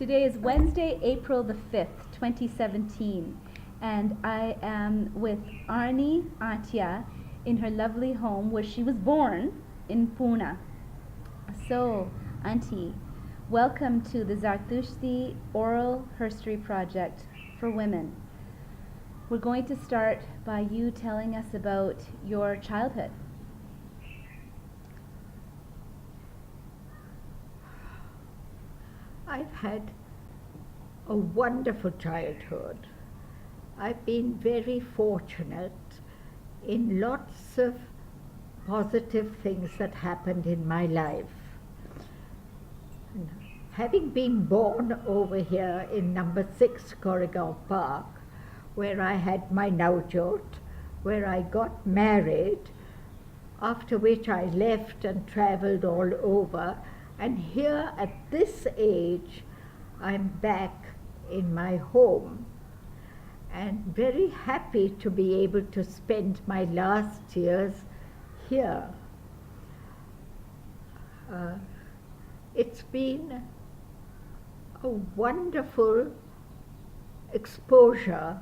Today is Wednesday, April the 5th, 2017, and I am with Arnie Antia in her lovely home where she was born in Pune. So, Auntie, welcome to the Zartushti Oral HerStory Project for Women. We're going to start by you telling us about your childhood. I've had a wonderful childhood. I've been very fortunate in lots of positive things that happened in my life. Having been born over here in number 6 Koregaon Park, where I had my Navjot, where I got married, after which I left and traveled all over. And here at this age, I'm back in my home and very happy to be able to spend my last years here. It's been a wonderful exposure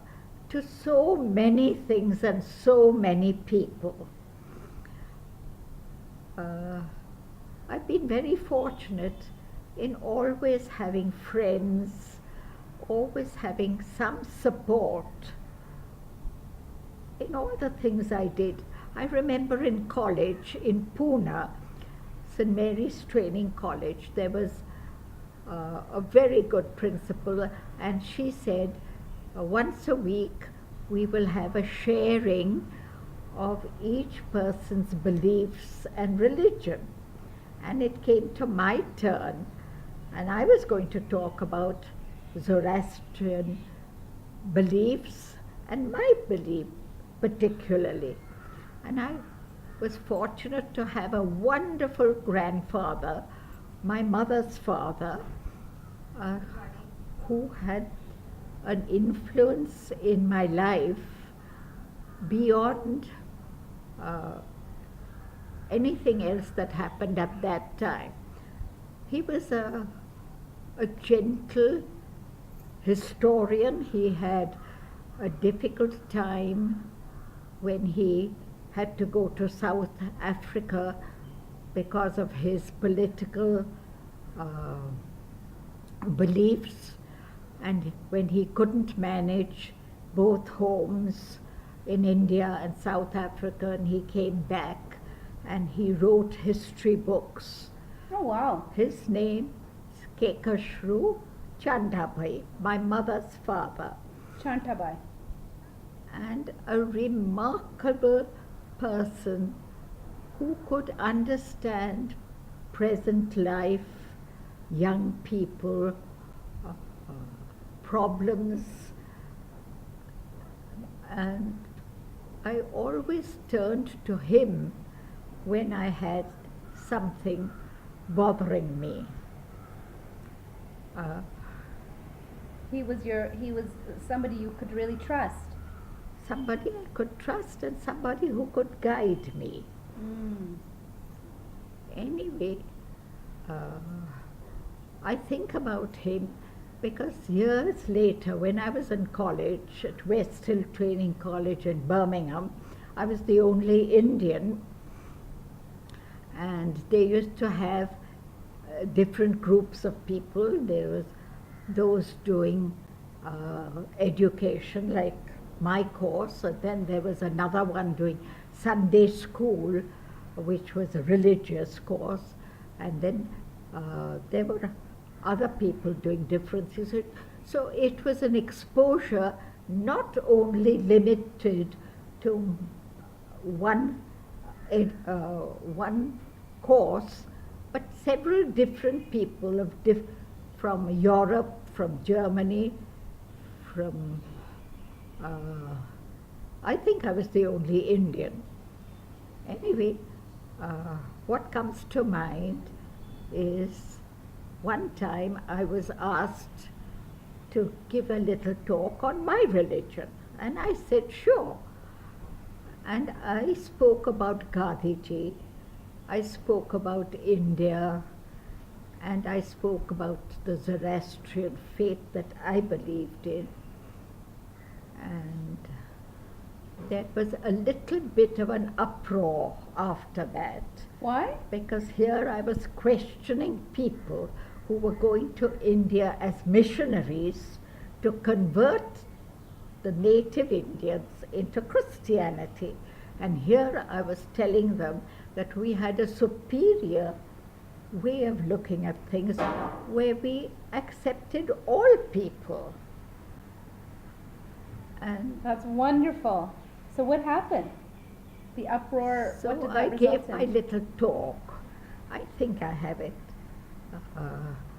to so many things and so many people. I've been very fortunate in always having friends, always having some support in all the things I did. I remember in college in Pune, St. Mary's Training College, there was a very good principal, and she said once a week we will have a sharing of each person's beliefs and religion. And it came to my turn, and I was going to talk about Zoroastrian beliefs and my belief particularly. And I was fortunate to have a wonderful grandfather, my mother's father, who had an influence in my life beyond anything else that happened at that time. He was a gentle historian. He had a difficult time when he had to go to South Africa because of his political beliefs, and when he couldn't manage both homes in India and South Africa, and he came back and he wrote history books. Oh, wow. His name is Kekashru Chandabai, my mother's father. Chantabai. And a remarkable person who could understand present life, young people, problems. And I always turned to him when I had something bothering me. He was somebody you could really trust. Somebody I could trust and somebody who could guide me. Anyway, I think about him because years later, when I was in college at West Hill Training College in Birmingham, I was the only Indian, and they used to have different groups of people. There was those doing education, like my course, and then there was another one doing Sunday school, which was a religious course, and then there were other people doing different things. So it was an exposure not only limited to one course, but several different people from Europe, from Germany, from I think I was the only Indian. Anyway, what comes to mind is one time I was asked to give a little talk on my religion, and I said sure. And I spoke about Gandhiji, I spoke about India, and I spoke about the Zoroastrian faith that I believed in. And there was a little bit of an uproar after that. Why? Because here I was questioning people who were going to India as missionaries to convert the native Indians into Christianity. And here I was telling them that we had a superior way of looking at things where we accepted all people. And That's wonderful. So what happened? The uproar, so what did I that gave result my in? little talk. I think I have it.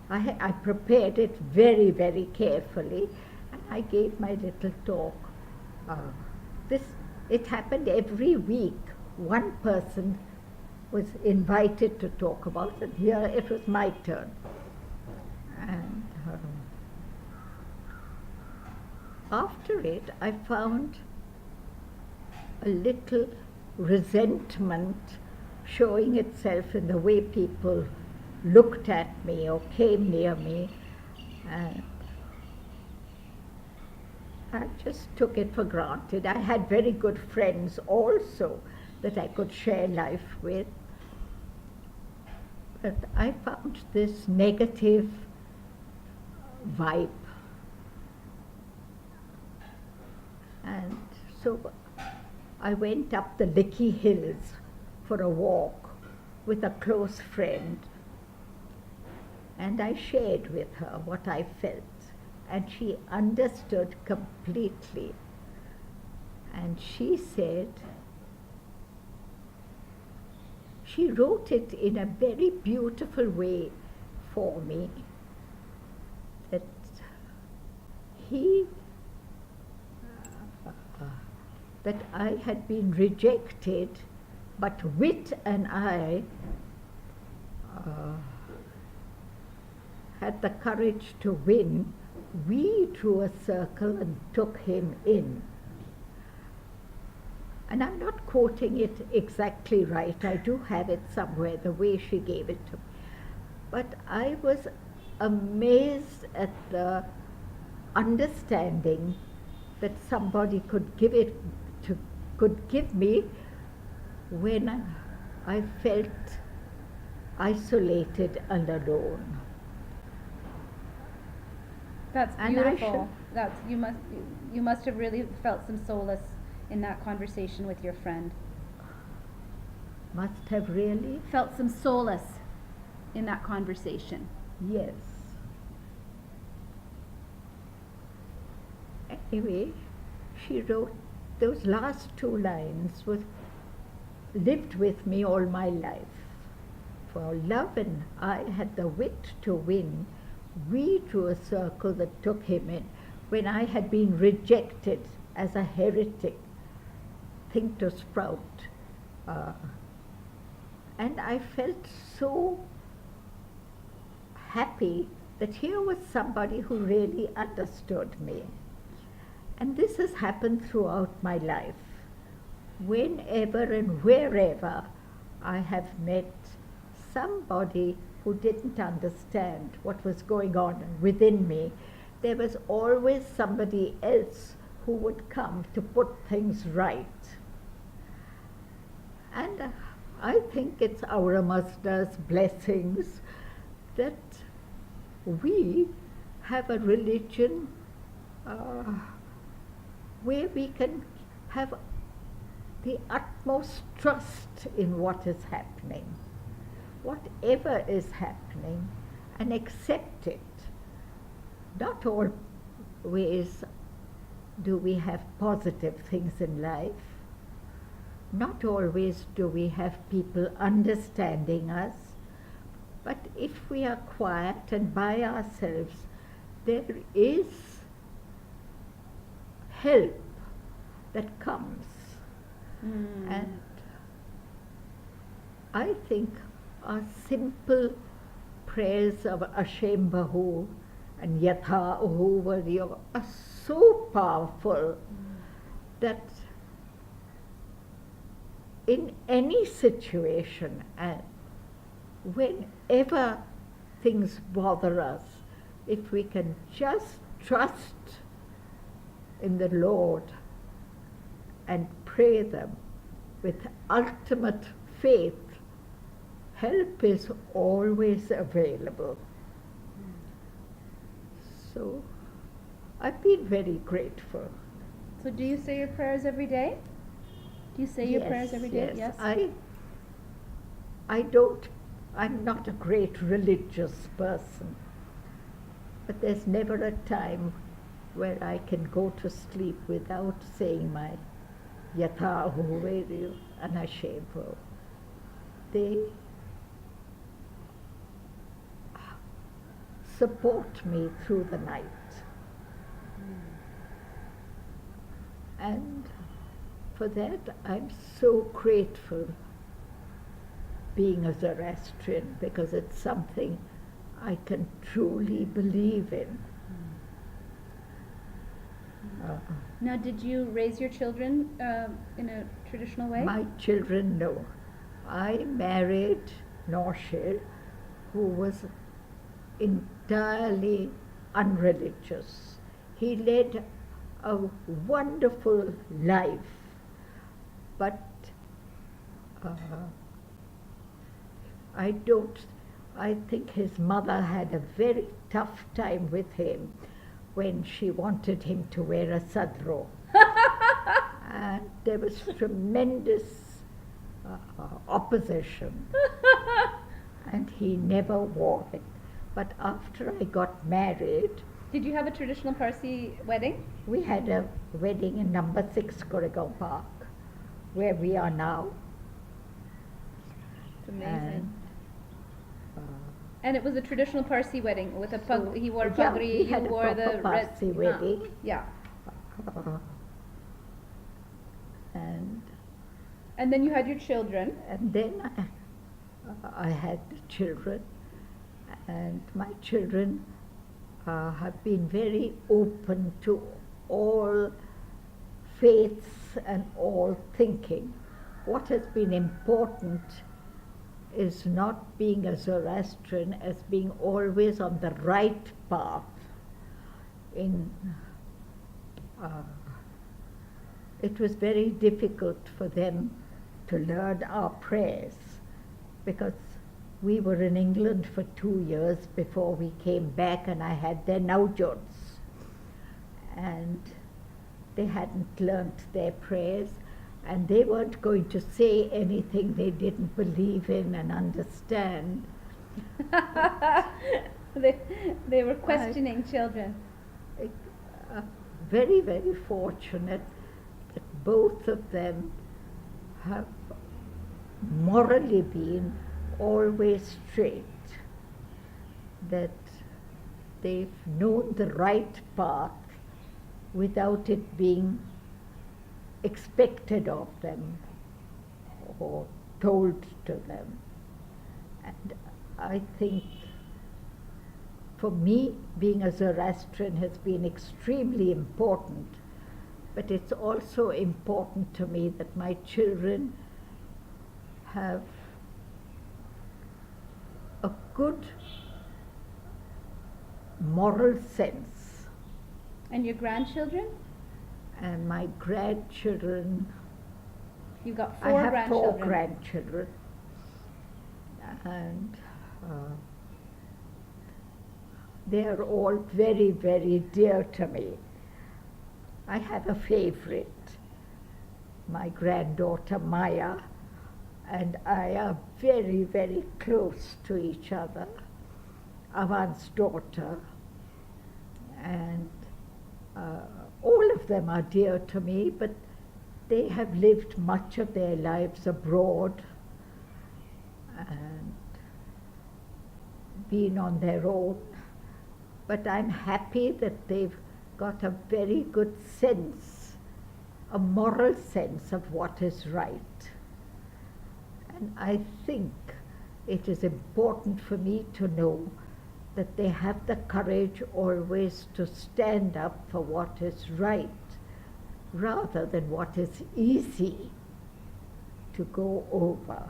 I prepared it very, very carefully, and I gave my little talk. It happened every week. One person was invited to talk about it. Here it was my turn. And after it, I found a little resentment showing itself in the way people looked at me or came near me. And I just took it for granted. I had very good friends also that I could share life with. But I found this negative vibe. And so I went up the Licky Hills for a walk with a close friend, and I shared with her what I felt, and she understood completely. And she said, she wrote it in a very beautiful way for me, that that I had been rejected, but Wit and I had the courage to win. We drew a circle and took him in. And I'm not quoting it exactly right. I do have it somewhere, the way she gave it to me. But I was amazed at the understanding that somebody could give me when I felt isolated and alone. That's And beautiful. You must have really felt some solace in that conversation with your friend. Must have really? Felt some solace in that conversation. Yes. Anyway, she wrote those last two lines, lived with me all my life. For love and I had the wit to win. We drew a circle that took him in when I had been rejected as a heretic, think to sprout. And I felt so happy that here was somebody who really understood me. And this has happened throughout my life. Whenever and wherever I have met somebody who didn't understand what was going on within me, there was always somebody else who would come to put things right. And I think it's Aura Mazda's blessings that we have a religion where we can have the utmost trust in what is happening, whatever is happening, and accept it. Not always do we have positive things in life. Not always do we have people understanding us. But if we are quiet and by ourselves, there is help that comes. And I think our simple prayers of Ashem Bahu and Yatha Uhu are so powerful that in any situation and whenever things bother us, if we can just trust in the Lord and pray them with ultimate faith, help is always available. So I've been very grateful. So do you say your prayers every day? Do you say your prayers every day? Yes. I'm not a great religious person, but there's never a time where I can go to sleep without saying my Yathahu Vedu Anashevo. They support me through the night. And for that, I'm so grateful being a Zoroastrian, because it's something I can truly believe in. Now, did you raise your children in a traditional way? My children, no. I married Norshir, who was entirely unreligious. He led a wonderful life, but I think his mother had a very tough time with him when she wanted him to wear a sadro. And there was tremendous opposition, and he never wore it. But after I got married... Did you have a traditional Parsi wedding? We had a wedding in number 6 Goregaon Park, where we are now. It's amazing. And it was a traditional Parsi wedding with a pug. He wore pagri. You wore the Parsi wedding. Yeah. And then you had your children. And then I had children, and my children have been very open to all faiths and all thinking. What has been important is not being a Zoroastrian, as being always on the right path. It was very difficult for them to learn our prayers, because we were in England for 2 years before we came back, and I had their Naujots, and they hadn't learnt their prayers, and they weren't going to say anything they didn't believe in and understand. They were questioning children. Very, very fortunate that both of them have morally been always straight, that they've known the right path without it being expected of them or told to them. And I think for me, being a Zoroastrian has been extremely important, but it's also important to me that my children have a good moral sense. And your grandchildren? And my grandchildren... You've got four grandchildren. I have 4 grandchildren. And they are all very, very dear to me. I have a favorite, my granddaughter Maya, and I are very, very close to each other, Avan's daughter, and all of them are dear to me, but they have lived much of their lives abroad and been on their own. But I'm happy that they've got a very good sense, a moral sense of what is right. And I think it is important for me to know that they have the courage always to stand up for what is right, rather than what is easy to go over.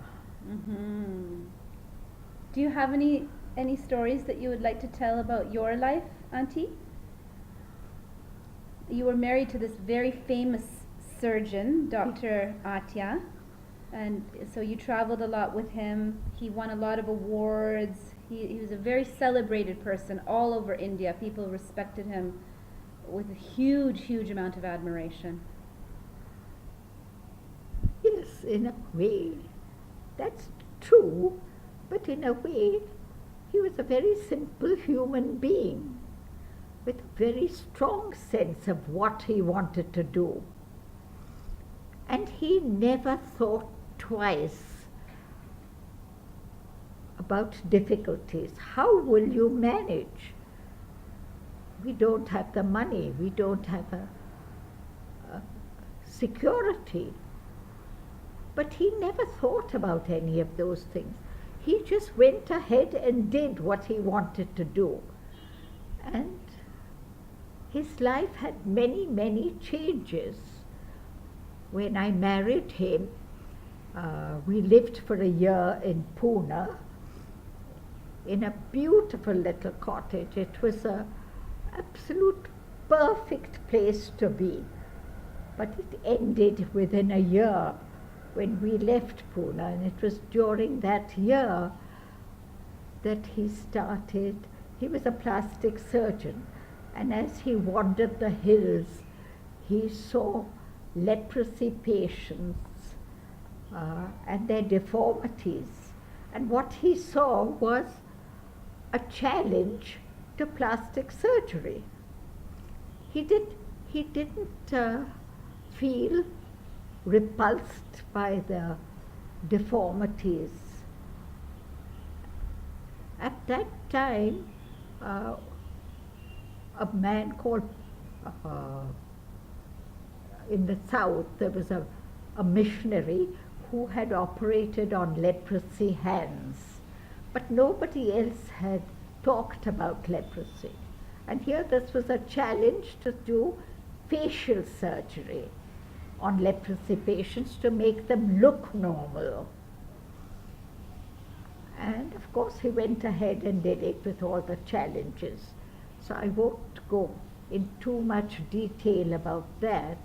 Mm-hmm. Do you have any any stories that you would like to tell about your life, Auntie? You were married to this very famous surgeon, Dr. Atya, and so you traveled a lot with him. He won a lot of awards. He was a very celebrated person all over India. People respected him with a huge, huge amount of admiration. Yes, in a way, that's true, but in a way, he was a very simple human being with a very strong sense of what he wanted to do. And he never thought twice about difficulties. How will you manage? We don't have the money, we don't have a security. But he never thought about any of those things. He just went ahead and did what he wanted to do. And his life had many, many changes. When I married him, we lived for a year in Pune in a beautiful little cottage. It was an absolute perfect place to be. But it ended within a year when we left Pune, and it was during that year that he was a plastic surgeon, and as he wandered the hills, he saw leprosy patients and their deformities. And what he saw was a challenge to plastic surgery. He didn't feel repulsed by the deformities. At that time, a man called, in the south, there was a missionary who had operated on leprosy hands, but nobody else had talked about leprosy. And here this was a challenge to do facial surgery on leprosy patients to make them look normal. And of course he went ahead and did it with all the challenges. So I won't go in too much detail about that,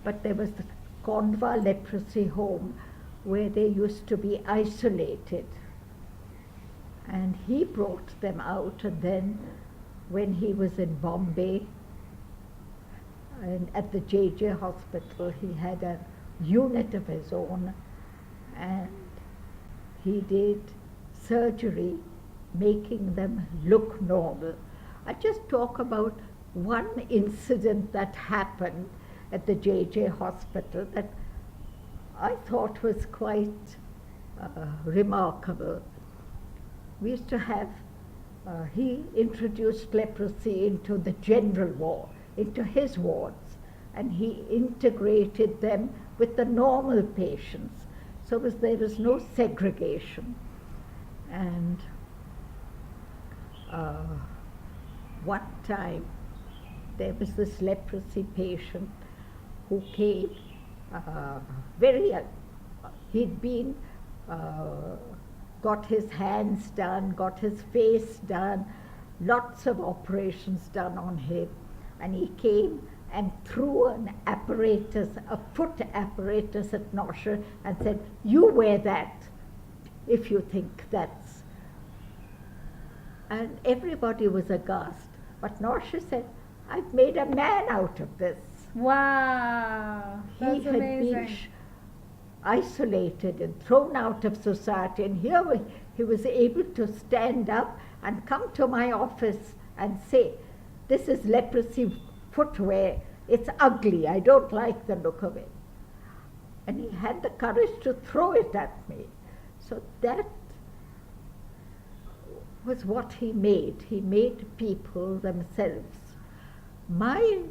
but there was the Kondwa leprosy home where they used to be isolated. And he brought them out, and then when he was in Bombay, and at the J.J. hospital, he had a unit of his own, and he did surgery making them look normal. I just talk about one incident that happened at the J.J. hospital that I thought was quite remarkable. We used to have, he introduced leprosy into the general ward, into his wards, and he integrated them with the normal patients. So there was no segregation. And one time there was this leprosy patient who came he'd been, got his hands done, got his face done, lots of operations done on him. And he came and threw an apparatus, a foot apparatus at Nosher and said, "You wear that if you think that's." And everybody was aghast. But Nosher said, "I've made a man out of this." Wow, that's he had amazing. been isolated and thrown out of society, and here he was able to stand up and come to my office and say, "This is leprosy footwear, it's ugly, I don't like the look of it." And he had the courage to throw it at me. So that was what he made. He made people themselves. My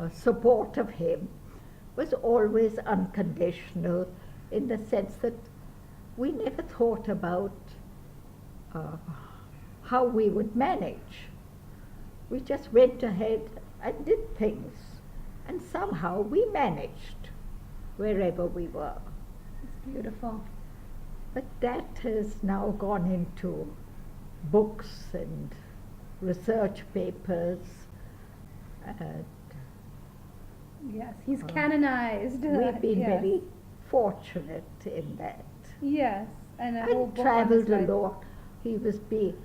support of him was always unconditional, in the sense that we never thought about how we would manage. We just went ahead and did things, and somehow we managed wherever we were. It's beautiful. But that has now gone into books and research papers. And Yes, he's canonized. we've been Yes. very fortunate in that. Yes, and a whole And book on his traveled a life. lot. He was the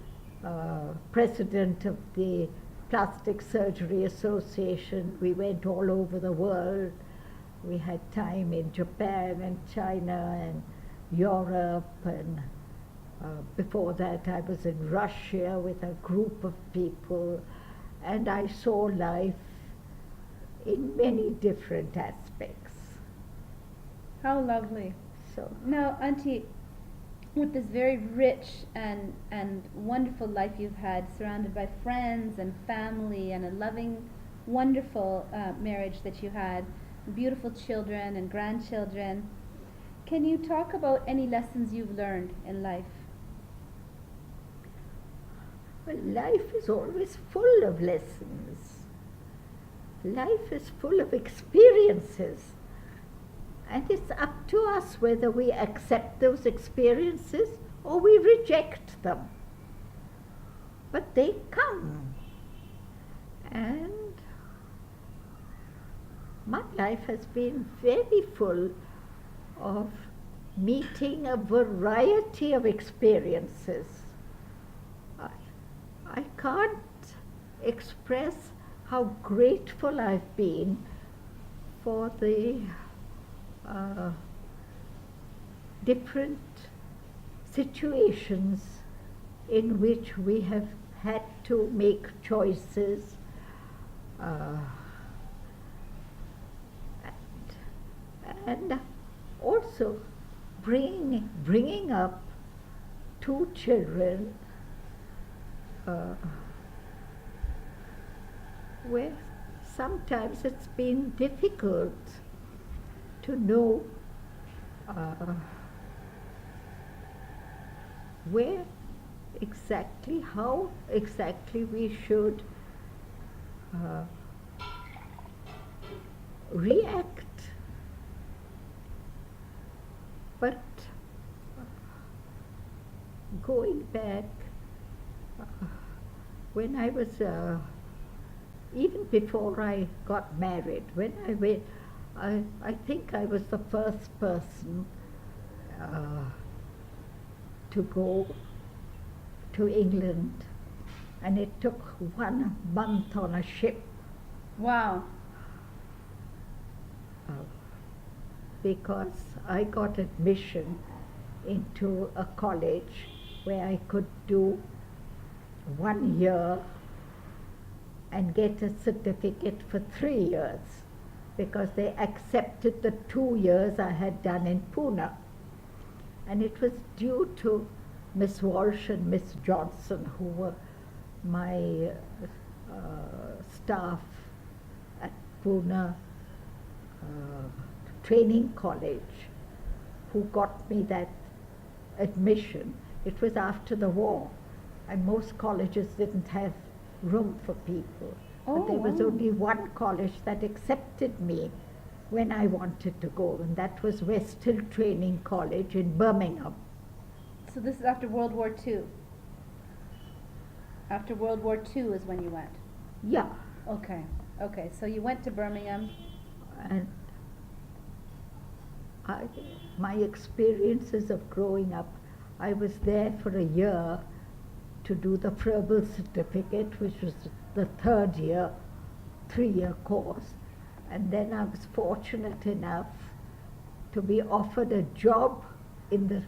president of the Plastic Surgery Association. We went all over the world. We had time in Japan and China and Europe, and before that I was in Russia with a group of people, and I saw life in many different aspects. How lovely. So Now, Auntie, with this very rich and wonderful life you've had, surrounded by friends and family and a loving, wonderful marriage that you had, beautiful children and grandchildren, can you talk about any lessons you've learned in life? well, life is always full of lessons. Life is full of experiences. And it's up to us whether we accept those experiences or we reject them. But they come. And my life has been very full of meeting a variety of experiences. I can't express how grateful I've been for the different situations in which we have had to make choices, and also bringing up two children where sometimes it's been difficult to know where exactly, how exactly we should react. But going back, when I was, even before I got married, when I went, I think I was the first person to go to England, and it took 1 month on a ship. Wow. Because I got admission into a college where I could do 1 year and get a certificate for 3 years, because they accepted the 2 years I had done in Pune. And it was due to Miss Walsh and Miss Johnson, who were my staff at Pune Training College, who got me that admission. It was after the war, and most colleges didn't have room for people. But there was only one college that accepted me when I wanted to go, and that was West Hill Training College in Birmingham. So this is after World War II? After World War II is when you went? Yeah. Okay, okay, so you went to Birmingham. And my experiences of growing up, I was there for a year to do the Froebel certificate, which was the 3rd year, 3-year course. And then I was fortunate enough to be offered a job in the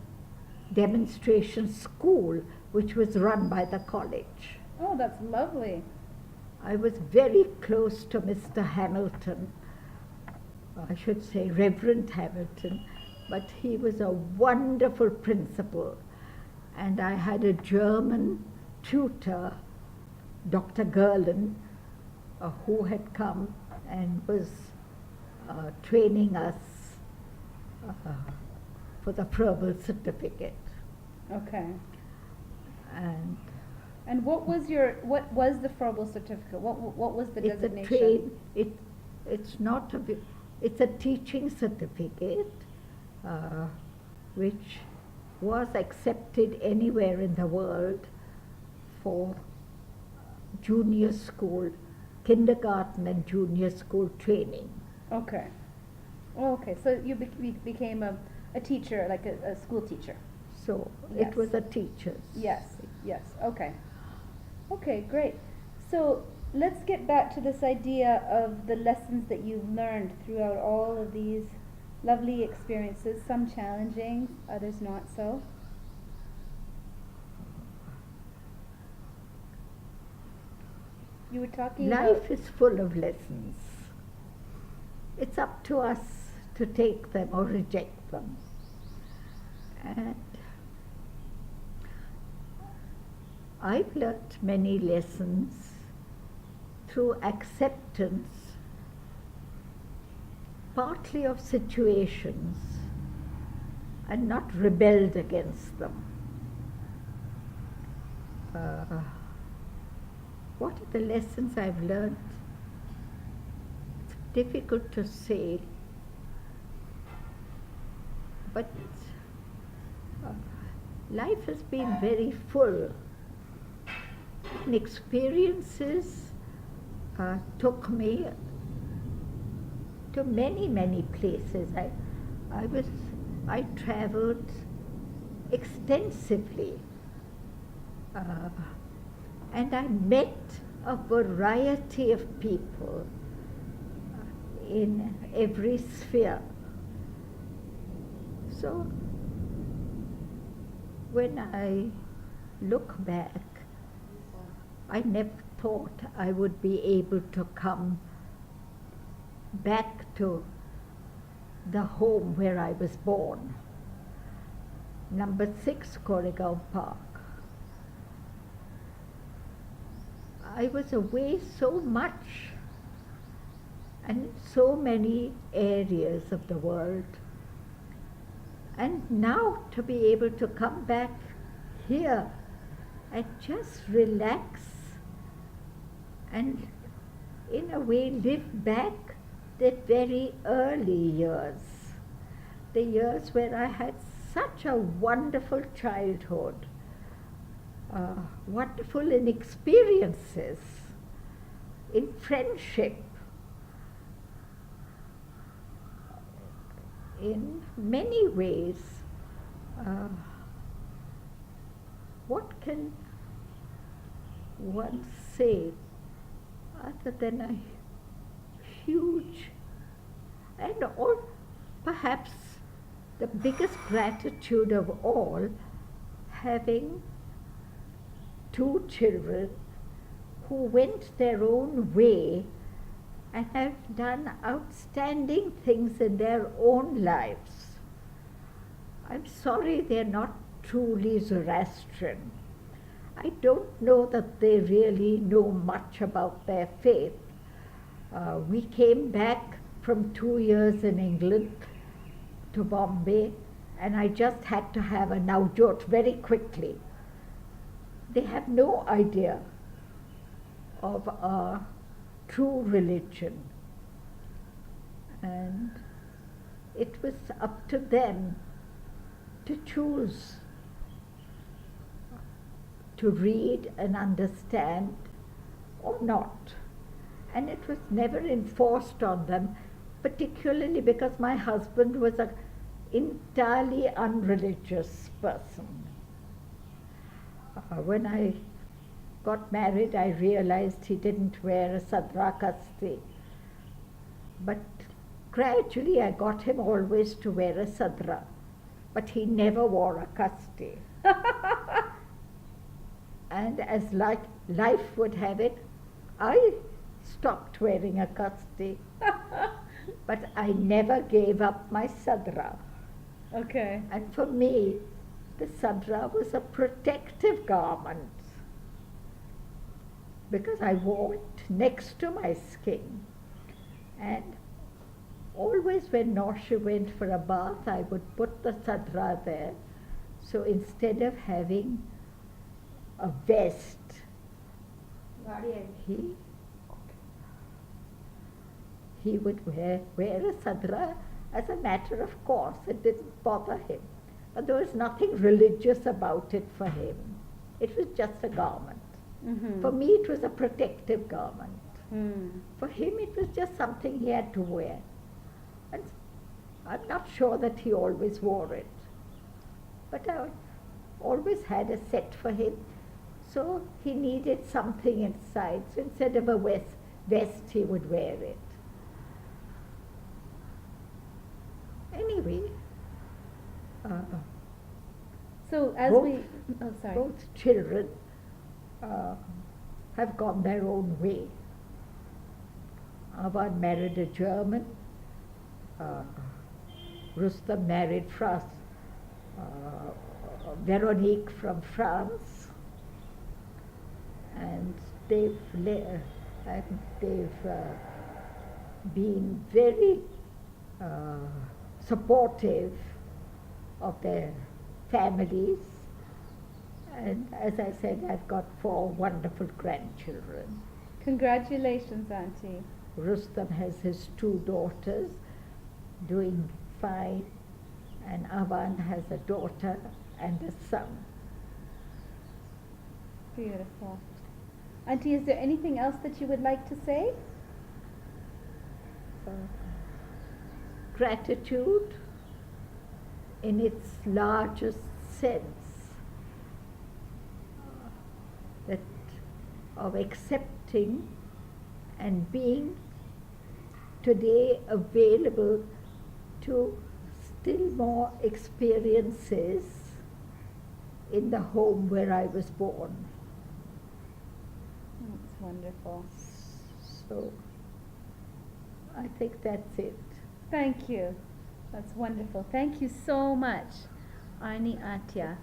demonstration school, which was run by the college. Oh, that's lovely. I was very close to Mr. Hamilton, I should say Reverend Hamilton, but he was a wonderful principal. And I had a German tutor, Dr. Gerlin, who had come and was training us for the Froebel certificate. Okay. And what was the Froebel certificate? What was the designation? It's a teaching certificate, which was accepted anywhere in the world for junior school, kindergarten and junior school training. Okay. Oh, okay. So you became a teacher, like a school teacher. So Yes. it was a teacher's. Yes. Yes. Okay. Okay. Great. So let's get back to this idea of the lessons that you've learned throughout all of these lovely experiences. Some challenging, others not so. You were talking Life about. is full of lessons. It's up to us to take them or reject them. And I've learnt many lessons through acceptance, partly of situations, and not rebelled against them. What are the lessons I've learned? It's difficult to say, but life has been very full. And experiences took me to many places. I traveled extensively. And I met a variety of people in every sphere. So when I look back, I never thought I would be able to come back to the home where I was born, number 6 Koregaon Park. I was away so much and in so many areas of the world. And now to be able to come back here and just relax and in a way live back the very early years, the years where I had such a wonderful childhood. Wonderful in experiences, in friendship, in many ways. What can one say other than a huge, and all, perhaps the biggest gratitude of all, having 2 children who went their own way and have done outstanding things in their own lives. I'm sorry they're not truly Zoroastrian. I don't know that they really know much about their faith. We came back from 2 years in England to Bombay, and I just had to have a Navjot very quickly. They have no idea of a true religion. And it was up to them to choose to read and understand or not. And it was never enforced on them, particularly because my husband was an entirely unreligious person. When I got married, I realized he didn't wear a sadra kasti. But gradually I got him always to wear a sadra. But he never wore a kasti. And as life would have it, I stopped wearing a kasti. But I never gave up my sadra. Okay. And for me, the sadra was a protective garment because I wore it next to my skin. And always when Norsha went for a bath, I would put the sadra there. So instead of having a vest, he would wear a sadra as a matter of course. It didn't bother him. But there was nothing religious about it for him. It was just a garment. Mm-hmm. For me, it was a protective garment. Mm. For him, it was just something he had to wear. And I'm not sure that he always wore it. But I always had a set for him. So he needed something inside. So instead of a vest, he would wear it. Anyway, So as both, we, oh sorry. both children have gone their own way. Avan married a German. Rustam married Veronique from France. And they've been very supportive of their families. And as I said, I've got 4 wonderful grandchildren. Congratulations, Auntie. Rustam has his 2 daughters doing fine, and Avan has a daughter and a son. Beautiful. Auntie, is there anything else that you would like to say? Gratitude in its largest sense, that of accepting and being today available to still more experiences in the home where I was born. That's wonderful. So I think that's it. Thank you. That's wonderful. Thank you so much, Arnie Antia.